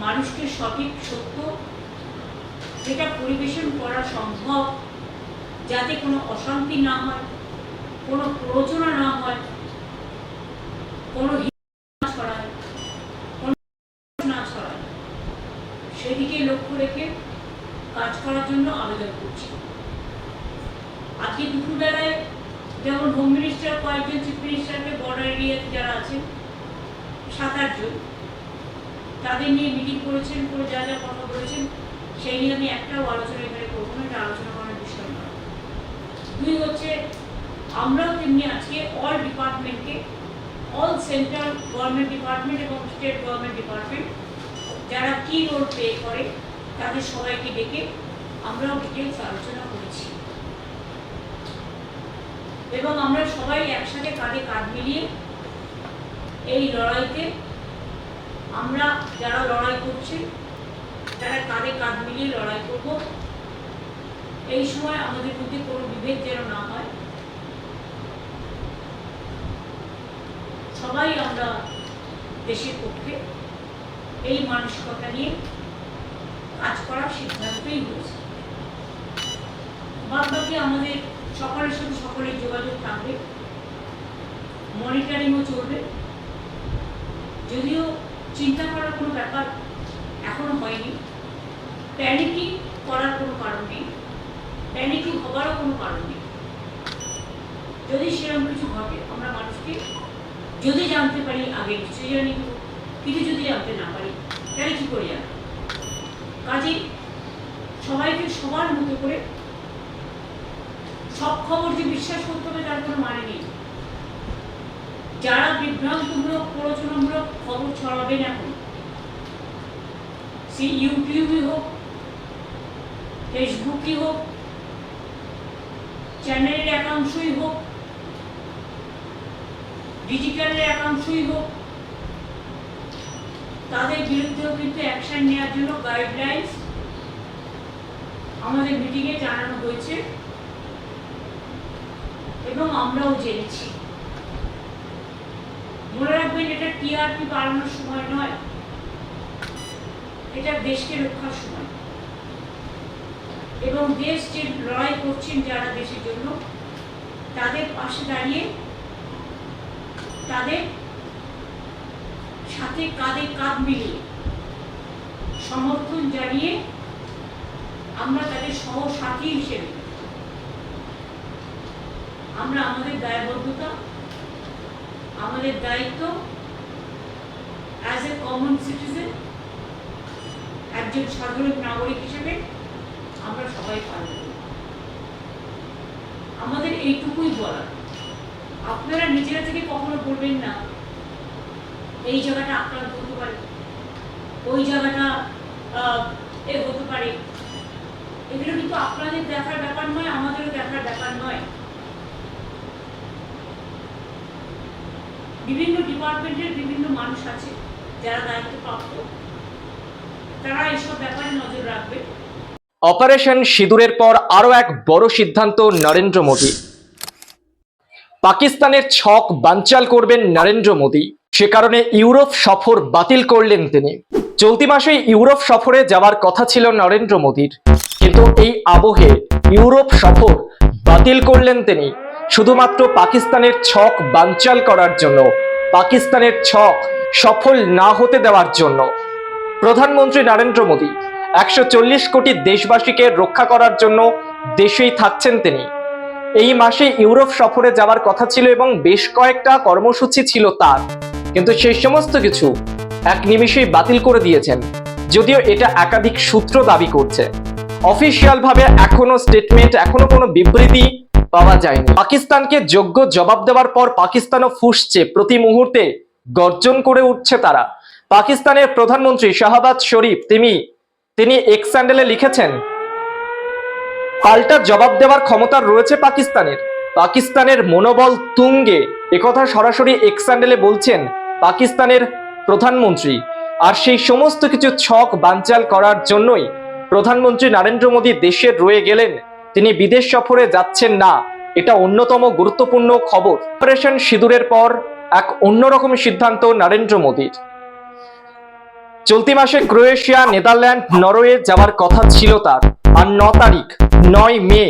মানুষকে সঠিক সত্য যেটা পরিবেশন করা সম্ভব, যাতে কোনো অশান্তি না হয়, কোনো প্ররোচনা না হয়, কোনো হিংসা ছড়ায়, কোনো না ছড়ায়, সেদিকে লক্ষ্য রেখে কাজ করার জন্য আবেদন করছি। আজকে দুপুরবেলায় যেমন হোম মিনিস্টার কয়েকজন চিফ মিনিস্টারকে বর্ডার এরিয়াতে যারা আছেন 7-8 জন, তাদের নিয়ে মিটিং করেছেন, করে যা যা কথা বলেছেন সেই নিয়ে আমি একটাও আলোচনা এখানে করবো না, এটা আলোচনা করার বিষয় নয়। 2 হচ্ছে, আমরাও তেমনি আজকে অল ডিপার্টমেন্টকে, অল সেন্ট্রাল গভর্নমেন্ট ডিপার্টমেন্ট এবং স্টেট গভর্নমেন্ট ডিপার্টমেন্ট যারা কি রোল প্লে করে তাদের সবাইকে ডেকে আমরাও ডিটেলস আলোচনা করেছি এবং আমরা সবাই একসাথে কাঁধে কাঁধ মিলিয়ে এই লড়াইতে, আমরা যারা লড়াই করছি তারা কাঁধে কাঁধ মিলিয়ে লড়াই করব। এই সময় আমাদের মধ্যে কোনো বিভেদ যেন না হয়, সবাই আমরা দেশের পক্ষে এই মানসিকতা নিয়ে কাজ করার সিদ্ধান্তই হয়েছে। বাদবাকি আমাদের সকলের সাথে সকলের যোগাযোগ থাকবে, মনিটরিংও চলবে। যদিও চিন্তা করার কোনো ব্যাপার এখনো হয়নি, প্যানিকিং করার কোনো কারণ নেই, প্যানিকিং হবারও কোনো কারণ নেই। যদি সেরকম কিছু ঘটে আমরা মানুষকে যদি জানতে পারি আগে নিশ্চয়ই জানি, কিন্তু যদি জানতে না পারি তাহলে কি করে জানা। কাজে সবাইকে সবার মতো করে সব খবর যে বিশ্বাস করতে হবে তার কোনো মানে নেই। যারা বিভ্রান্তমূলক, প্ররোচনামূলক খবর ছড়াবেন এখন, সে ইউটিউবই হোক, ফেসবুকই হোক, চ্যানেলের একাংশই হোক, ডিজিটালের একাংশই হোক, তাদের বিরুদ্ধেও কিন্তু অ্যাকশন নেওয়ার জন্য গাইডলাইন্স আমাদের মিটিংয়ে জানানো হয়েছে এবং আমরাও জেনেছি। মনে রাখবেন, এটা টিআরপি বাড়ানোর সময় নয়, এটা দেশকে রক্ষার সময় এবং দেশ যে লড়াই করছেন যারা দেশের জন্য, তাদের পাশে দাঁড়িয়ে তাদের সাথে কাঁধে কাঁধ মিলিয়ে সমর্থন জানিয়ে আমরা তাদের সহসাথী হিসেবে আমরা আমাদের দায়বদ্ধতা, আমাদের দায়িত্ব অ্যাজ এ কমন সিটিজেন, একজন সাধারণ নাগরিক হিসেবে আমরা সবাই পালন করি। আমাদের এইটুকুই বলা, আপনারা নিজেরা থেকে কখনো বলবেন না এই জায়গাটা আক্রান্ত হতে পারে, ওই জায়গাটা এ হতে পারে। এগুলো কিন্তু আপনাদের দেখার ব্যাপার নয়, আমাদেরও দেখার ব্যাপার নয়। বিভিন্ন ডিপার্টমেন্টের বিভিন্ন মানুষ আছে যারা দায়িত্বপ্রাপ্ত, তারা এইসব ব্যাপারে নজর রাখবে। অপারেশন সিঁদুরের পর আরো এক বড় সিদ্ধান্ত নরেন্দ্র মোদী। পাকিস্তানের ছক বানচাল করবেন নরেন্দ্র মোদী, সে কারণে ইউরোপ সফর বাতিল করলেন তিনি। চলতি মাসে ইউরোপ সফরে যাওয়ার কথা ছিল নরেন্দ্র মোদীর, কিন্তু এই আবহে ইউরোপ সফর বাতিল করলেন তিনি শুধুমাত্র পাকিস্তানের ছক বানচাল করার জন্য, পাকিস্তানের ছক সফল না হতে দেওয়ার জন্য। প্রধানমন্ত্রী নরেন্দ্র মোদী 140 কোটি দেশবাসীকে রক্ষা করার জন্য দেশেই থাকছেন তিনি। এই মাসে ইউরোপ সফরে যাওয়ার কথা ছিল এবং বেশ কয়েকটা কর্মসূচি ছিল তার, কিন্তু সেই সমস্ত কিছু এক নিমিষেই বাতিল করে দিয়েছেন, যদিও এটা একাধিক সূত্র দাবি করছে। অফিসিয়াল ভাবে এখনো স্টেটমেন্ট, এখনো কোনো বিবৃতি পাওয়া যায়নি। পাকিস্তানকে যোগ্য জবাব দেওয়ার পর পাকিস্তানও ফুঁসছে, প্রতি মুহূর্তে গর্জন করে উঠছে তারা। পাকিস্তানের প্রধানমন্ত্রী শাহবাজ শরীফ তিনি এক্স হ্যান্ডেলে লিখেছেন, পাল্টা জবাব দেওয়ার ক্ষমতা রয়েছে পাকিস্তানের মনোবল তুঙ্গে, একথা সরাসরি এক্স হ্যান্ডেলে বলছেন পাকিস্তানের প্রধানমন্ত্রী। আর সেই সমস্ত কিছু ছক বানচাল করার জন্যই প্রধানমন্ত্রী নরেন্দ্র মোদী দেশে রয়ে গেলেন, তিনি বিদেশ সফরে যাচ্ছেন না। এটা অন্যতম গুরুত্বপূর্ণ খবর। অপারেশন সিঁদুরের পর এক অন্যরকম সিদ্ধান্ত নরেন্দ্র মোদীর। চলতি মাসে ক্রোয়েশিয়া, নেদারল্যান্ড, নরওয়ে যাওয়ার কথা ছিল তার, আর 9 মে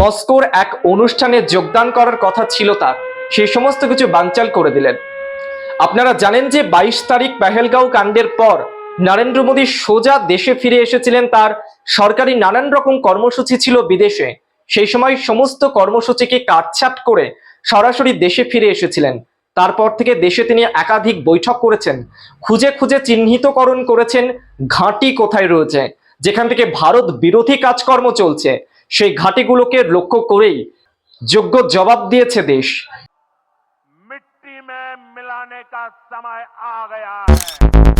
মস্কোর এক অনুষ্ঠানে যোগদান করার কথা ছিল তার। সেই সমস্ত কিছু বানচাল করে দিলেন। আপনারা জানেন যে 22 তারিখ পেহেলগাঁও কাণ্ডের পর নরেন্দ্র মোদী সোজা দেশে ফিরে এসেছিলেন। তার সরকারি নানান রকম কর্মসূচি ছিল বিদেশে, সেই সময় সমস্ত কর্মসূচিকে কাটছাট করে সরাসরি দেশে ফিরে এসেছিলেন। তারপর থেকে দেশে তিনি একাধিক বৈঠক করেছেন, খুঁজে খুঁজে চিহ্নিতকরণ করেছেন ঘাঁটি কোথায় রয়েছে, যেখান থেকে ভারত বিরোধী কাজকর্ম চলছে, সেই ঘাঁটিগুলোকে লক্ষ্য করেই যোগ্য জবাব দিয়েছে দেশ। मिट्टी में मिलाने का समय आ गया है।